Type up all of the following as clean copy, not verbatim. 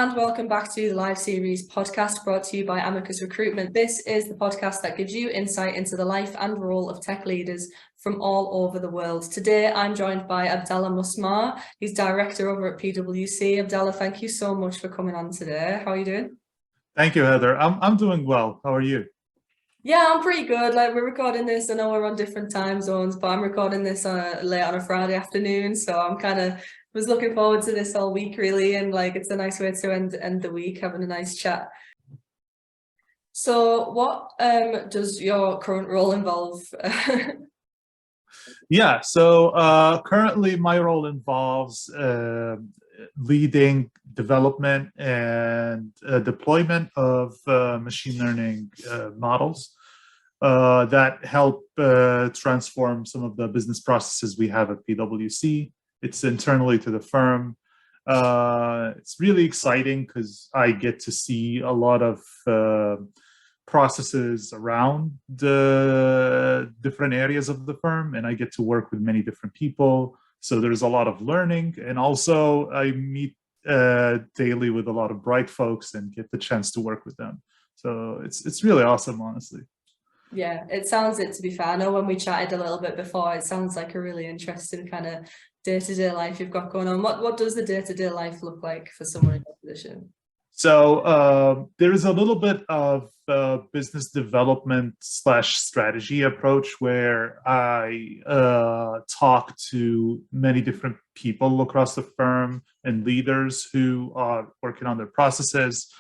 and welcome back to the live series podcast brought to you by Amicus Recruitment. This is the podcast that gives you insight into the life and role of tech leaders from all over the world. Today, I'm joined by Abdallah Musmar. He's director over at PwC. Abdallah, thank you so much for coming on today. How are you doing? Thank you, Heather. I'm doing well. How are you? Yeah, I'm pretty good. Like, we're recording this, I know we're on different time zones, but I'm recording this late on a Friday afternoon, so I'm was looking forward to this all week, really, and like it's a nice way to end the week, having a nice chat. So what does your current role involve? Yeah, so currently my role involves leading development and deployment of machine learning models that help transform some of the business processes we have at PwC. It's internally to the firm. It's really exciting because I get to see a lot of processes around the different areas of the firm, and I get to work with many different people. So there's a lot of learning, and also I meet daily with a lot of bright folks and get the chance to work with them. So it's really awesome, honestly. Yeah, it sounds it, to be fair. I know when we chatted a little bit before, it sounds like a really interesting kind of day-to-day life you've got going on. What does the day-to-day life look like for someone in your position? So there is a little bit of business development / strategy approach where I talk to many different people across the firm and leaders who are working on their processes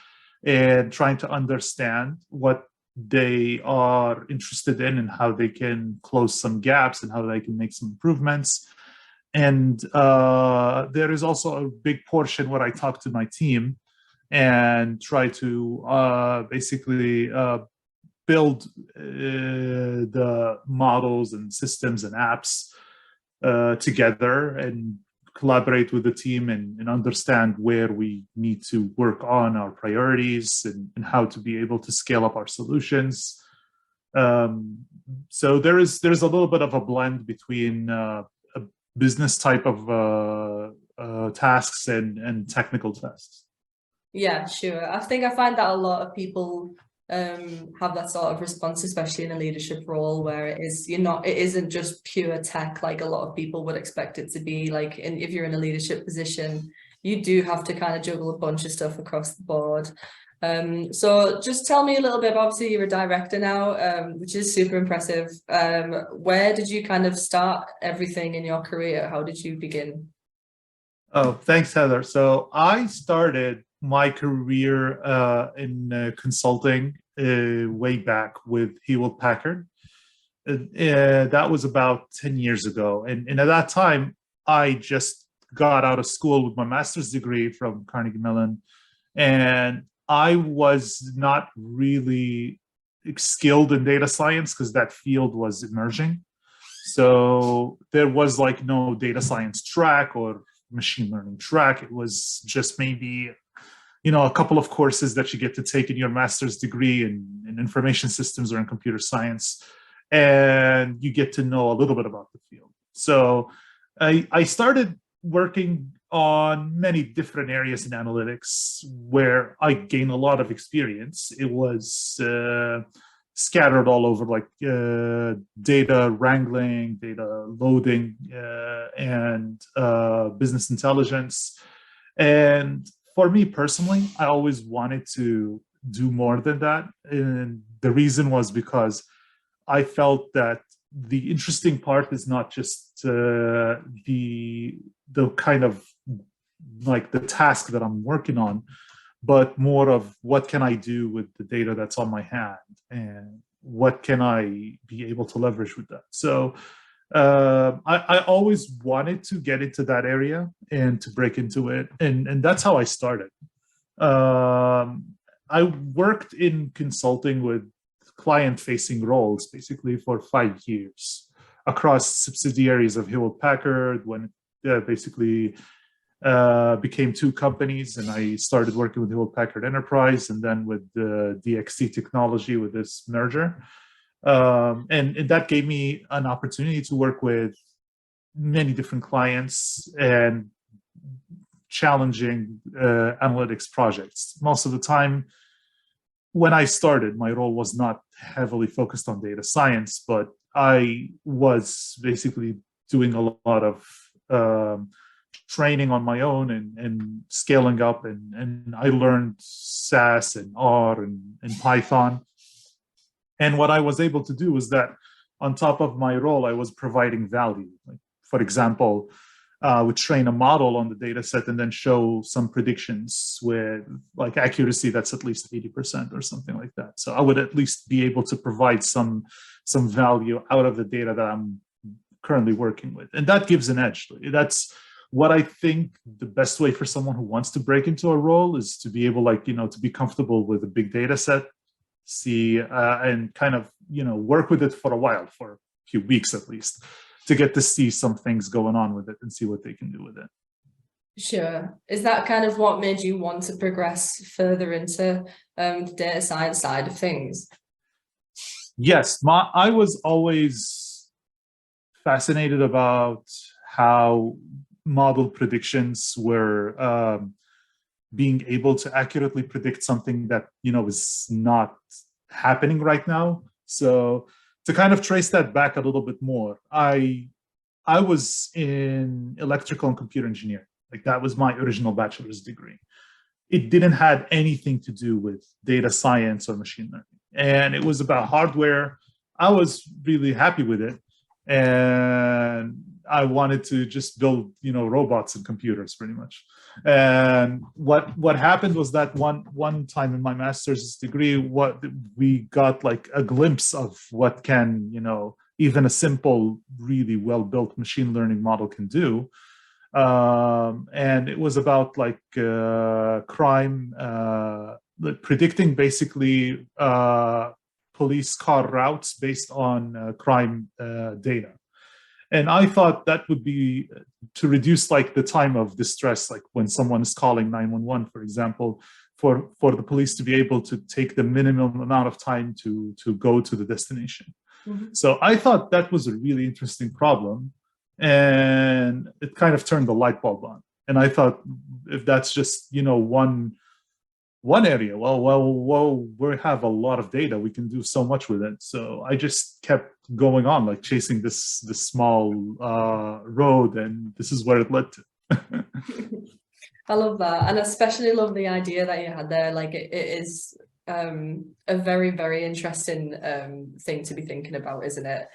and trying to understand what they are interested in and how they can close some gaps and how they can make some improvements. And there is also a big portion where I talk to my team and try to basically build the models and systems and apps together and collaborate with the team and understand where we need to work on our priorities and how to be able to scale up our solutions. So there's a little bit of a blend between a business type of tasks and technical tasks. Yeah, sure. I think I find that a lot of people have that sort of response, especially in a leadership role where it isn't just pure tech like a lot of people would expect it to be. Like, if you're in a leadership position, you do have to kind of juggle a bunch of stuff across the board. So just tell me a little bit. Obviously, you're a director now, which is super impressive. Where did you kind of start everything in your career? How did you begin? Oh, thanks, Heather. So I started my career in consulting way back with Hewlett Packard. That was about 10 years ago. And at that time, I just got out of school with my master's degree from Carnegie Mellon. And I was not really skilled in data science because that field was emerging. So there was like no data science track or machine learning track. It was just maybe a couple of courses that you get to take in your master's degree in information systems or in computer science, and you get to know a little bit about the field. So I started working on many different areas in analytics where I gained a lot of experience. It was scattered all over, like data wrangling, data loading, and business intelligence. And for me personally, I always wanted to do more than that. And the reason was because I felt that the interesting part is not just the kind of like the task that I'm working on, but more of what can I do with the data that's on my hand and what can I be able to leverage with that. So I always wanted to get into that area and to break into it. And that's how I started. I worked in consulting with client-facing roles basically for 5 years across subsidiaries of Hewlett Packard when it basically became two companies, and I started working with Hewlett Packard Enterprise and then with the DXC technology with this merger. And that gave me an opportunity to work with many different clients and challenging analytics projects. Most of the time, when I started, my role was not heavily focused on data science, but I was basically doing a lot of training on my own and scaling up, and I learned SAS and R and Python. And what I was able to do was that on top of my role, I was providing value. Like, for example, would train a model on the data set and then show some predictions with like accuracy that's at least 80% or something like that. So I would at least be able to provide some value out of the data that I'm currently working with. And that gives an edge. That's what I think the best way for someone who wants to break into a role is to be able, like, to be comfortable with a big data set, see and kind of, work with it for a while, for a few weeks at least, to get to see some things going on with it and see what they can do with it. Sure. Is that kind of what made you want to progress further into the data science side of things? Yes, I was always fascinated about how model predictions were being able to accurately predict something that, is not happening right now. So to kind of trace that back a little bit more, I was in electrical and computer engineering. Like, that was my original bachelor's degree. It didn't have anything to do with data science or machine learning. And it was about hardware. I was really happy with it. And I wanted to just build, robots and computers pretty much. And what happened was that one time in my master's degree, what we got like a glimpse of what can, even a simple, really well-built machine learning model can do. And it was about like crime, predicting basically police car routes based on crime data. And I thought that would be to reduce like the time of distress, like when someone is calling 911, for example, for the police to be able to take the minimum amount of time to go to the destination. Mm-hmm. So I thought that was a really interesting problem, and it kind of turned the light bulb on. And I thought, if that's just, one area, well, we have a lot of data. We can do so much with it. So I just kept going on, like chasing this small road, and this is where it led to. I love that, and especially love the idea that you had there. Like, it is a very, very interesting thing to be thinking about, isn't it?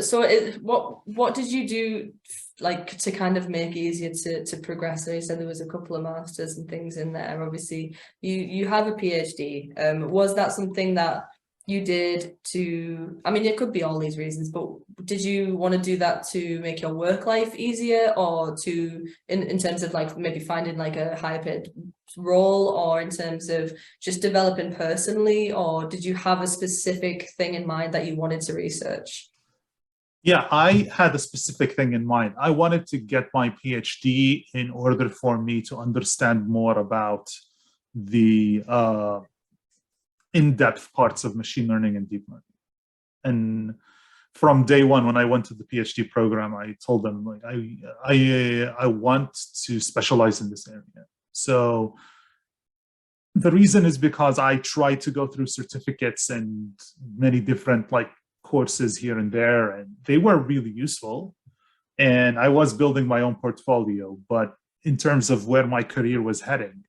So what did you do, like, to kind of make it easier to progress? So you said there was a couple of masters and things in there. Obviously, you have a PhD. Was that something that you did to, I mean, it could be all these reasons, but did you want to do that to make your work life easier, or to, in terms of like maybe finding like a higher paid role, or in terms of just developing personally, or did you have a specific thing in mind that you wanted to research? Yeah, I had a specific thing in mind. I wanted to get my PhD in order for me to understand more about the in-depth parts of machine learning and deep learning. And from day one, when I went to the PhD program, I told them, like, I want to specialize in this area. So the reason is because I tried to go through certificates and many different like courses here and there, and they were really useful. And I was building my own portfolio, but in terms of where my career was heading,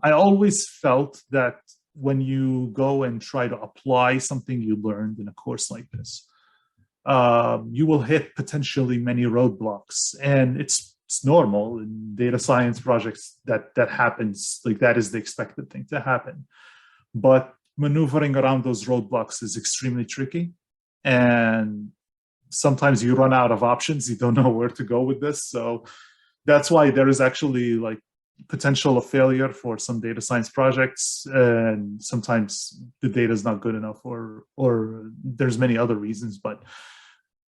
I always felt that when you go and try to apply something you learned in a course like this, you will hit potentially many roadblocks. And it's normal in data science projects that happens. Like, that is the expected thing to happen. But maneuvering around those roadblocks is extremely tricky. And sometimes you run out of options. You don't know where to go with this. So that's why there is actually like potential of failure for some data science projects, and sometimes the data is not good enough, or there's many other reasons. But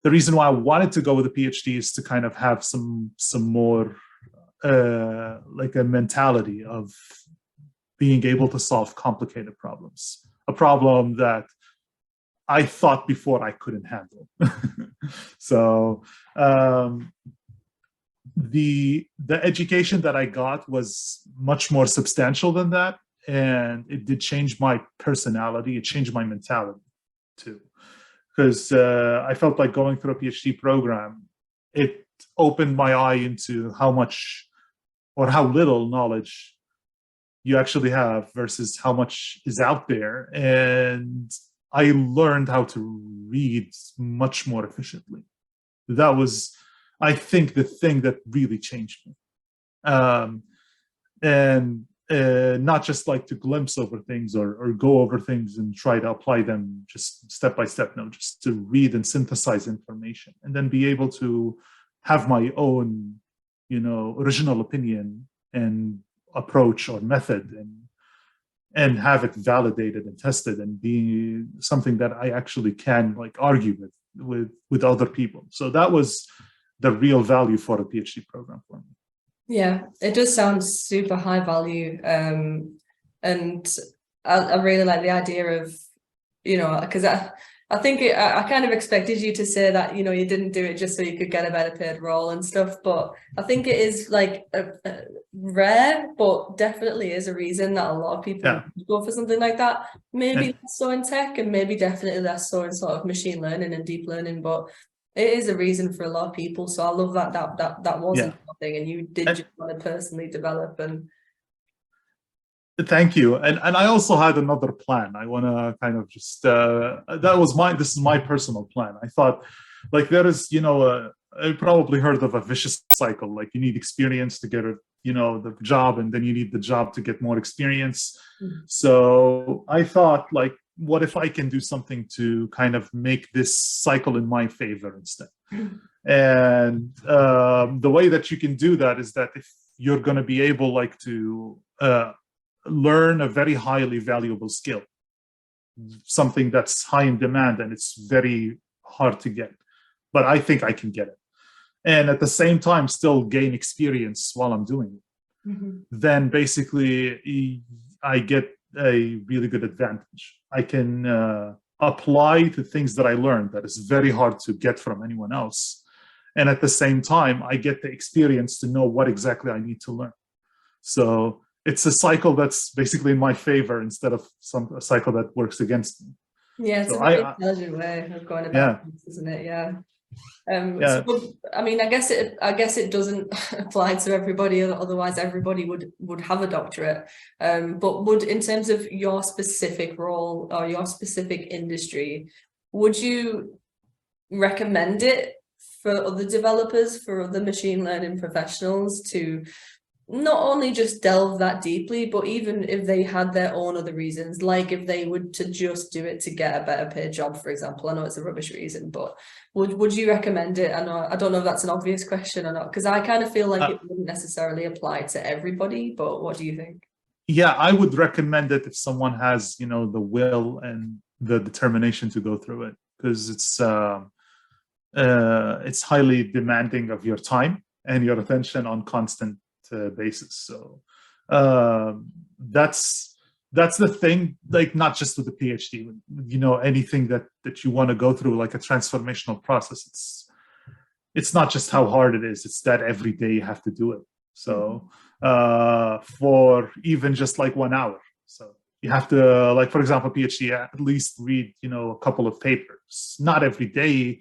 the reason why I wanted to go with a PhD is to kind of have some more like a mentality of being able to solve complicated problems, a problem that I thought before I couldn't handle. So the education that I got was much more substantial than that, and it did change my personality. It changed my mentality too, because I felt like going through a PhD program, it opened my eye into how much or how little knowledge you actually have versus how much is out there. And I learned how to read much more efficiently. That was, I think, the thing that really changed me. And not just like to glimpse over things or go over things and try to apply them just step by step. No, just to read and synthesize information and then be able to have my own, original opinion and approach or method, and have it validated and tested and be something that I actually can like argue with other people. So that was the real value for a PhD program for me. Yeah, it does sound super high value. And I really like the idea of, because I think I kind of expected you to say that, you didn't do it just so you could get a better paid role and stuff. But I think it is like rare, but definitely is a reason that a lot of people go for something like that. Maybe less so in tech, and maybe definitely less so in sort of machine learning and deep learning. But it is a reason for a lot of people. So I love that wasn't nothing, and you did just want to personally develop. And thank you. And I also had another plan. I want to kind of just this is my personal plan. I thought, like, there is, I probably heard of a vicious cycle. Like, you need experience to get the job, and then you need the job to get more experience. So I thought, like, what if I can do something to kind of make this cycle in my favor instead? And the way that you can do that is that if you're going to be able, like, to learn a very highly valuable skill, something that's high in demand and it's very hard to get, but I think I can get it, and at the same time still gain experience while I'm doing it, then basically I get a really good advantage. I can apply the things that I learned that is very hard to get from anyone else, and at the same time I get the experience to know what exactly I need to learn. So it's a cycle that's basically in my favor instead of a cycle that works against me. Yeah, it's a very intelligent way of going about things, isn't it? Yeah. So, I mean, I guess it doesn't apply to everybody. Otherwise, everybody would have a doctorate. But would, in terms of your specific role or your specific industry, would you recommend it for other developers, for other machine learning professionals to not only just delve that deeply, but even if they had their own other reasons, like if they would to just do it to get a better paid job, for example? I know it's a rubbish reason, but would you recommend it? I don't know if that's an obvious question or not, because I kind of feel like it wouldn't necessarily apply to everybody, but what do you think? Yeah, I would recommend it if someone has, the will and the determination to go through it, because it's highly demanding of your time and your attention on constant basis. So that's the thing, like, not just with the PhD, anything that you want to go through, like a transformational process, it's not just how hard it is, it's that every day you have to do it. So for even just like 1 hour, so you have to, like, for example, PhD, at least read a couple of papers. Not every day,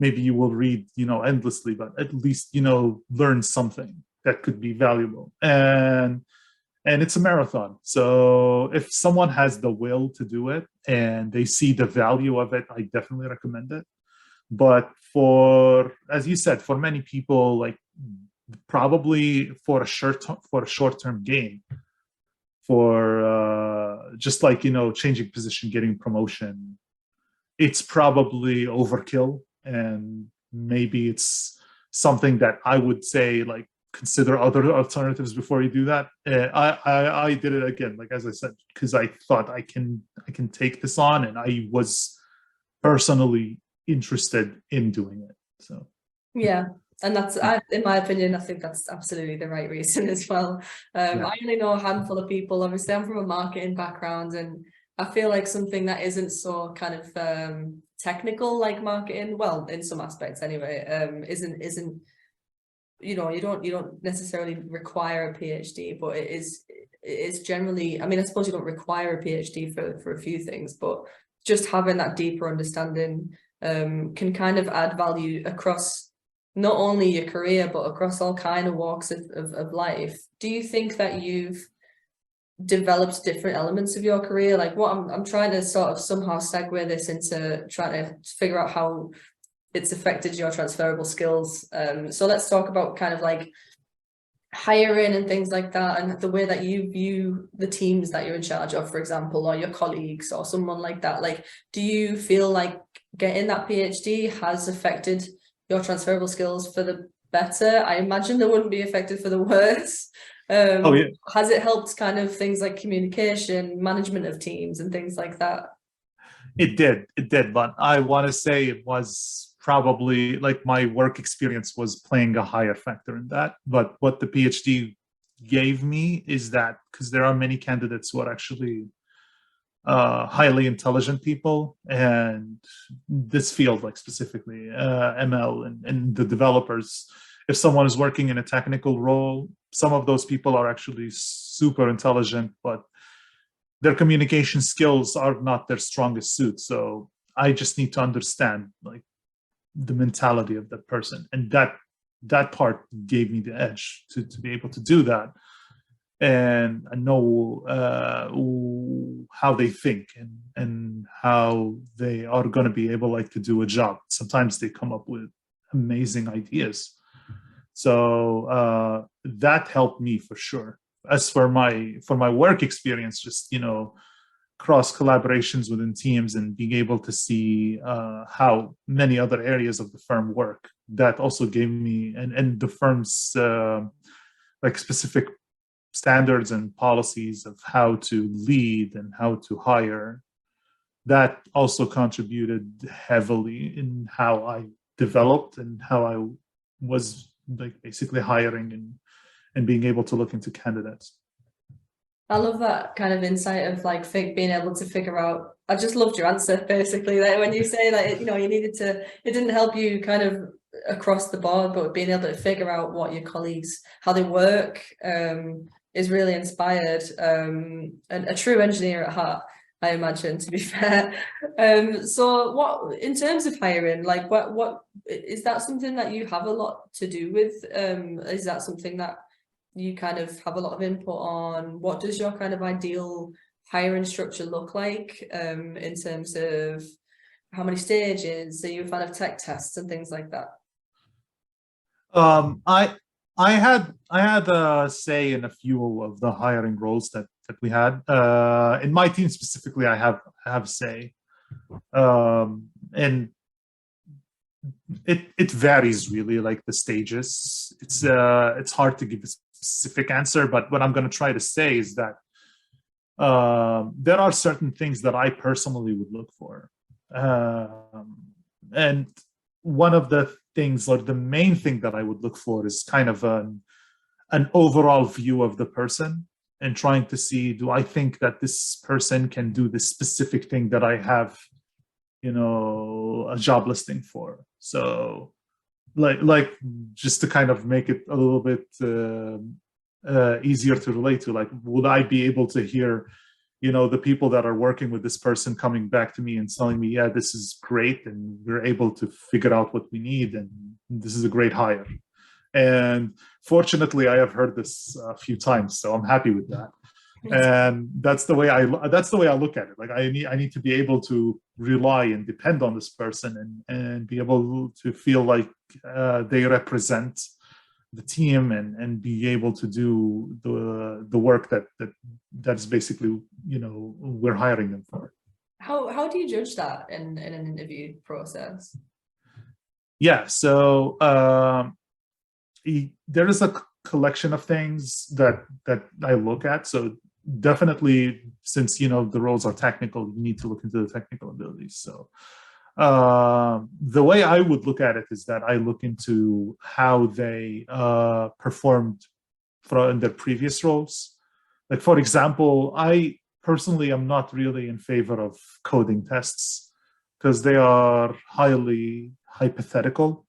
maybe you will read endlessly, but at least learn something that could be valuable. And it's a marathon. So if someone has the will to do it and they see the value of it, I definitely recommend it. But as you said, for many people, like, probably for a short-term gain, for just like, changing position, getting promotion, it's probably overkill. And maybe it's something that I would say, like, consider other alternatives before you do that. I did it again, like, as I said, because I thought I can take this on, and I was personally interested in doing it. So yeah, and that's, in my opinion, I think that's absolutely the right reason as well. I only know a handful of people. Obviously, I'm from a marketing background, and I feel like something that isn't so kind of technical, like marketing, well, in some aspects anyway, isn't you don't necessarily require a PhD, but it is generally, I mean, I suppose you don't require a PhD for a few things, but just having that deeper understanding can kind of add value across not only your career, but across all kind of walks of life. Do you think that you've developed different elements of your career? Like, what I'm trying to sort of somehow segue this into trying to figure out how it's affected your transferable skills. So let's talk about kind of like hiring and things like that, and the way that you view the teams that you're in charge of, for example, or your colleagues or someone like that. Like, do you feel like getting that PhD has affected your transferable skills for the better? I imagine they wouldn't be affected for the worse. Oh yeah, Has it helped kind of things like communication, management of teams and things like that? it did. But I want to say it was probably like my work experience was playing a higher factor in that. But what the PhD gave me is that, because there are many candidates who are actually highly intelligent people, and this field, like specifically ML and the developers, if someone is working in a technical role, some of those people are actually super intelligent, but their communication skills are not their strongest suit. So I just need to understand like the mentality of that person, and that part gave me the edge to be able to do that, and I know how they think and how they are going to be able like to do a job. Sometimes they come up with amazing ideas. So that helped me for sure. As for my work experience, just cross collaborations within teams and being able to see how many other areas of the firm work, that also gave me and the firm's like specific standards and policies of how to lead and how to hire. That also contributed heavily in how I developed and how I was like basically hiring and being able to look into candidates. I love that kind of insight of like being able to figure out. I just loved your answer basically. Like when you say that, you needed to, it didn't help you kind of across the board, but being able to figure out what your colleagues, how they work, is really inspired. And a true engineer at heart, I imagine, to be fair. So what, in terms of hiring, like what is that something that you have a lot to do with? Is that something that you kind of have a lot of input on? What does your kind of ideal hiring structure look like, in terms of how many stages? Are you a fan of tech tests and things like that? I had a say in a few of the hiring roles that we had. In my team specifically, I have say, and it varies really, like the stages. It's hard to give a specific answer, but what I'm going to try to say is that there are certain things that I personally would look for, and one of the things, or the main thing that I would look for, is kind of an overall view of the person, and trying to see, do I think that this person can do this specific thing that I have, a job listing for. So like just to kind of make it a little bit easier to relate to, like, would I be able to hear the people that are working with this person coming back to me and telling me, yeah, this is great, and we're able to figure out what we need, and this is a great hire. And fortunately, I have heard this a few times, so I'm happy with that. And that's the way I look at it. Like, I need to be able to rely and depend on this person, and be able to feel like they represent the team, and be able to do the work that's basically we're hiring them for. How do you judge that in an interview process? Yeah, so there is a collection of things that I look at. So definitely, since the roles are technical, you need to look into the technical abilities. So the way I would look at it is that I look into how they performed in their previous roles. Like, for example, I personally am not really in favor of coding tests, because they are highly hypothetical,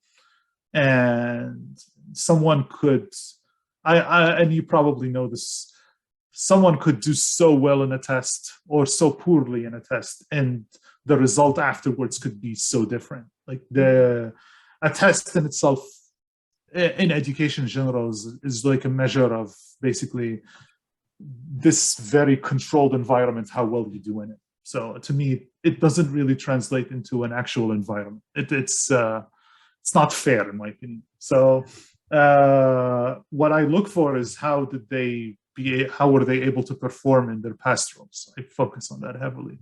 and someone could, and you probably know this, someone could do so well in a test or so poorly in a test, and the result afterwards could be so different. Like a test in itself in education in general is like a measure of basically this very controlled environment, how well you do in it. So to me, it doesn't really translate into an actual environment. It's not fair in my opinion. So what I look for is how were they able to perform in their past roles? I focus on that heavily.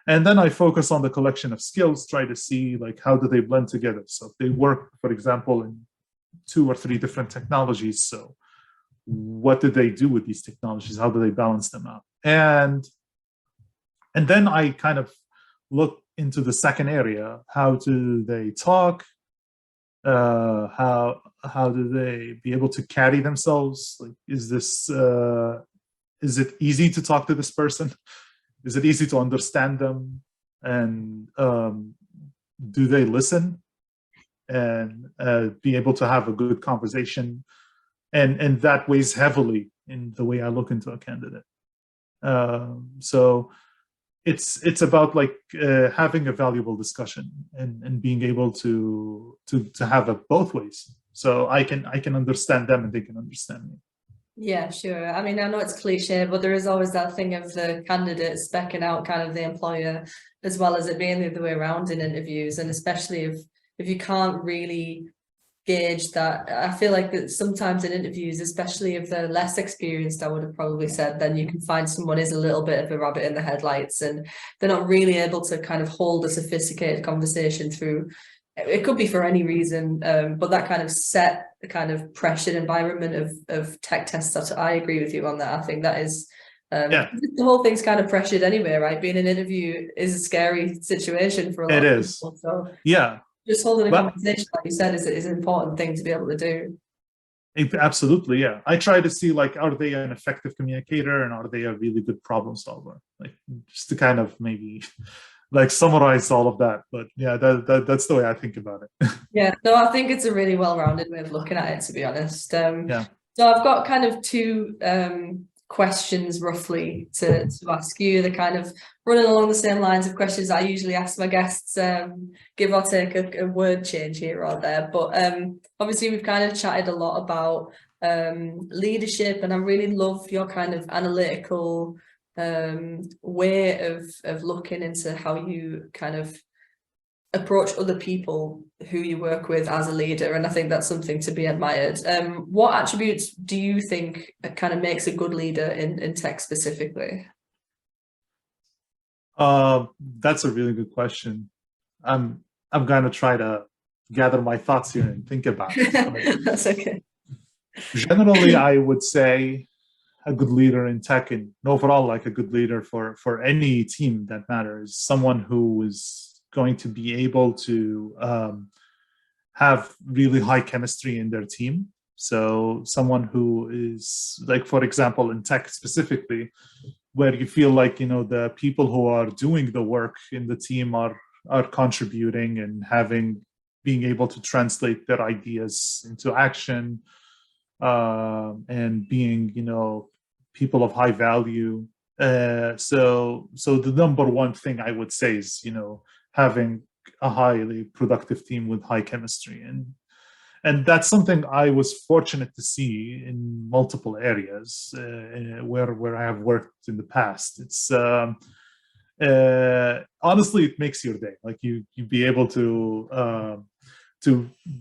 And then I focus on the collection of skills, try to see like how do they blend together. So if they work, for example, in 2 or 3 different technologies, so what do they do with these technologies? How do they balance them out? And then I kind of look into the second area. How do they talk? How do they be able to carry themselves? Like, is it easy to talk to this person? Is it easy to understand them? And do they listen and be able to have a good conversation? And that weighs heavily in the way I look into a candidate. So it's about like having a valuable discussion and being able to have it both ways. So I can understand them and they can understand me. Yeah, sure. I mean, I know it's cliche, but there is always that thing of the candidate specking out kind of the employer, as well as it being the other way around in interviews. And especially if you can't really gauge that, I feel like that sometimes in interviews, especially if they're less experienced, I would have probably said, then you can find someone is a little bit of a rabbit in the headlights and they're not really able to kind of hold a sophisticated conversation through. It could be for any reason, but that kind of set the kind of pressured environment of tech tests. I agree with you on that. I think that is the whole thing's kind of pressured anyway, right? Being an interview is a scary situation for a lot of people. So yeah, just holding a conversation, like you said, is an important thing to be able to do. Absolutely, yeah. I try to see like, are they an effective communicator and are they a really good problem solver? Like just to kind of maybe like summarize all of that. But yeah, that's the way I think about it. Yeah, no, I think it's a really well-rounded way of looking at it, to be honest. Yeah. So I've got kind of 2 questions roughly to ask you. They're kind of running along the same lines of questions I usually ask my guests, give or take a word change here or there. But obviously we've kind of chatted a lot about leadership, and I really love your kind of analytical way of looking into how you kind of approach other people who you work with as a leader, and I think that's something to be admired. What attributes do you think kind of makes a good leader in tech specifically? That's a really good question. I'm gonna try to gather my thoughts here and think about it. That's okay. Generally, I would say a good leader in tech, and overall like a good leader for any team that matters, someone who is going to be able to have really high chemistry in their team. So someone who is like, for example, in tech specifically, where you feel like, you know, the people who are doing the work in the team are contributing and being able to translate their ideas into action, and being, you know, people of high value. So the number one thing I would say is, you know, having a highly productive team with high chemistry. And that's something I was fortunate to see in multiple areas where I have worked in the past. It's honestly, it makes your day. Like you be able to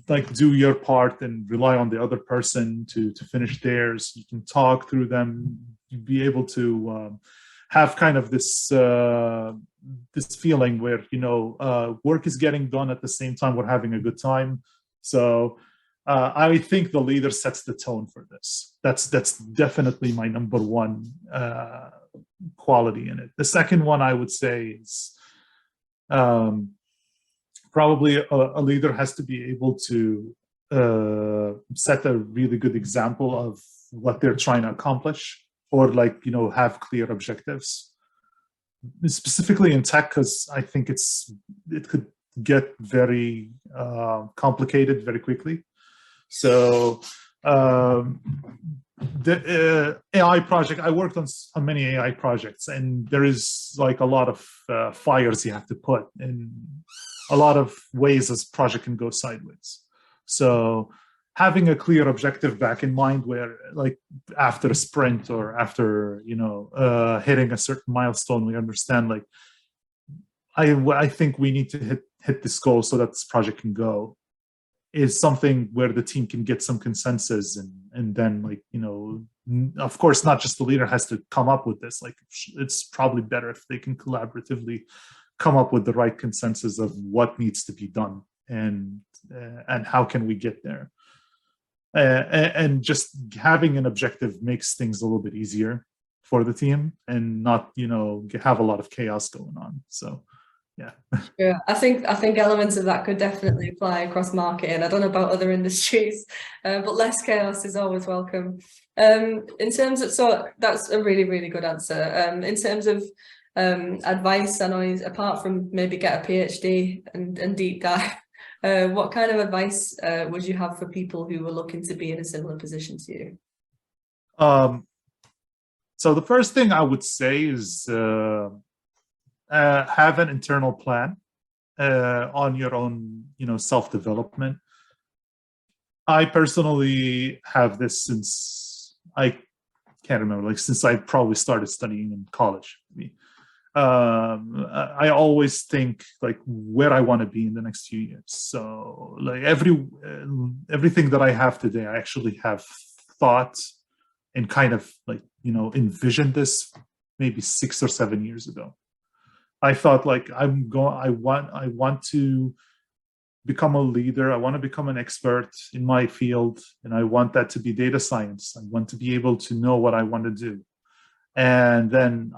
like do your part and rely on the other person to finish theirs. You can talk through them. You'd be able to have kind of this this feeling where, you know, work is getting done at the same time we're having a good time. So I think the leader sets the tone for this. That's definitely my number one quality in it. The second one I would say is probably a leader has to be able to set a really good example of what they're trying to accomplish, or like, you know, have clear objectives. Specifically in tech, because I think it could get very complicated very quickly. So the AI project, I worked on many AI projects, and there is like a lot of fires you have to put in, a lot of ways this project can go sideways. So having a clear objective back in mind, where like after a sprint or after hitting a certain milestone, we understand like I think we need to hit this goal so that this project can go, is something where the team can get some consensus, and then like of course not just the leader has to come up with this. Like it's probably better if they can collaboratively come up with the right consensus of what needs to be done and how can we get there. And just having an objective makes things a little bit easier for the team and not have a lot of chaos going on. So yeah. Yeah, I think elements of that could definitely apply across marketing. I don't know about other industries, but less chaos is always welcome. In terms of, so that's a really, really good answer. In terms of advice, I know apart from maybe get a PhD and deep dive, what kind of advice would you have for people who were looking to be in a similar position to you? So the first thing I would say is have an internal plan on your own, self-development. I personally have this since I can't remember, like since I probably started studying in college. I always think like where I want to be in the next few years. So like everything that I have today, I actually have thought and kind of like envisioned this maybe 6 or 7 years ago. I thought like I want to become a leader. I want to become an expert in my field, and I want that to be data science. I want to be able to know what I want to do. And then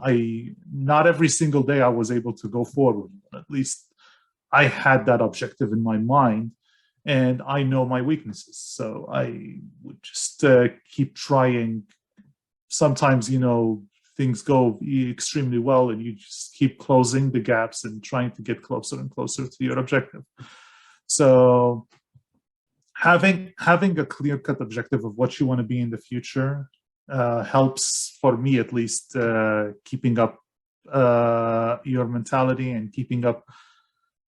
not every single day I was able to go forward. At least I had that objective in my mind, and I know my weaknesses. So I would just keep trying. Sometimes, things go extremely well and you just keep closing the gaps and trying to get closer and closer to your objective. So having a clear-cut objective of what you want to be in the future helps, for me at least, keeping up your mentality and keeping up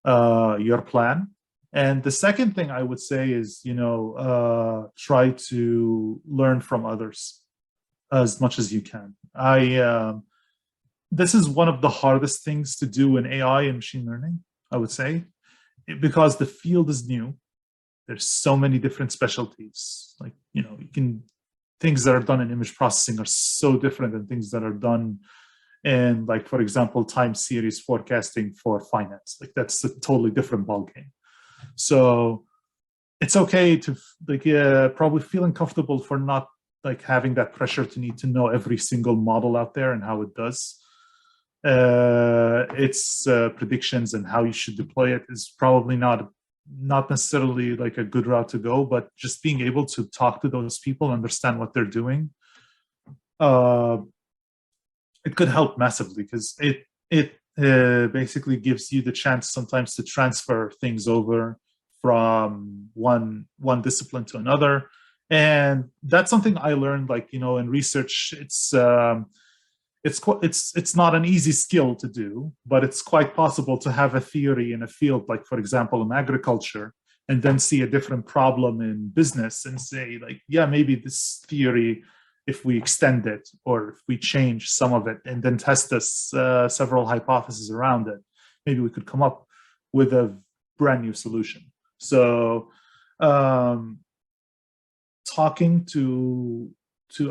your plan. And the second thing I would say is, try to learn from others as much as you can. This is one of the hardest things to do in AI and machine learning, I would say, because the field is new. There's so many different specialties. Like, things that are done in image processing are so different than things that are done in, like, for example, time series forecasting for finance. Like, that's a totally different ballgame. So it's okay to probably feeling comfortable for not like having that pressure to need to know every single model out there and how it does its predictions and how you should deploy it is probably not necessarily like a good route to go, but just being able to talk to those people, understand what they're doing, it could help massively, because it basically gives you the chance sometimes to transfer things over from one discipline to another. And that's something I learned, like, in research. It's not an easy skill to do, but it's quite possible to have a theory in a field, like, for example, in agriculture, and then see a different problem in business and say, like, yeah, maybe this theory, if we extend it or if we change some of it and then test this several hypotheses around it, maybe we could come up with a brand new solution. So talking to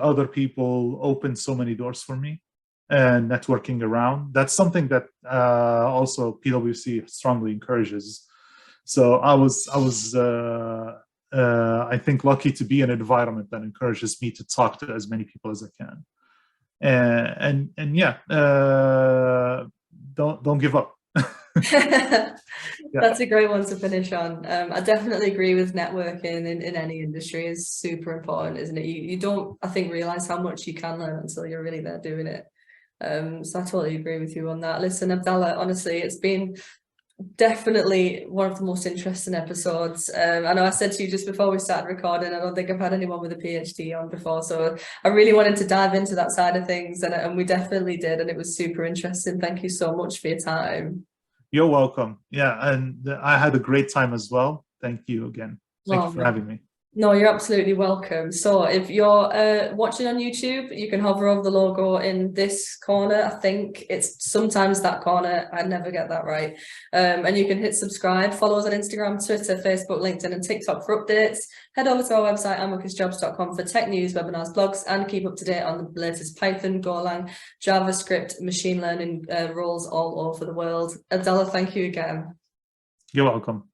other people opened so many doors for me, and networking around. That's something that also PwC strongly encourages. So I was I think lucky to be in an environment that encourages me to talk to as many people as I can. And yeah, don't give up. That's a great one to finish on. I definitely agree with networking in any industry is super important, isn't it? You don't, I think, realize how much you can learn until you're really there doing it. So I totally agree with you on that. Listen, Abdallah, honestly, it's been definitely one of the most interesting episodes. I know I said to you just before we started recording, I don't think I've had anyone with a PhD on before, so I really wanted to dive into that side of things, and we definitely did, and it was super interesting. Thank you so much for your time. You're welcome. Yeah, and I had a great time as well. Thank you again. Thank you for having me. No, you're absolutely welcome. So if you're watching on YouTube, you can hover over the logo in this corner. I think it's sometimes that corner. I never get that right. And you can hit subscribe, follow us on Instagram, Twitter, Facebook, LinkedIn, and TikTok for updates. Head over to our website, amicusjobs.com, for tech news, webinars, blogs, and keep up to date on the latest Python, Golang, JavaScript, machine learning roles all over the world. Abdallah, thank you again. You're welcome.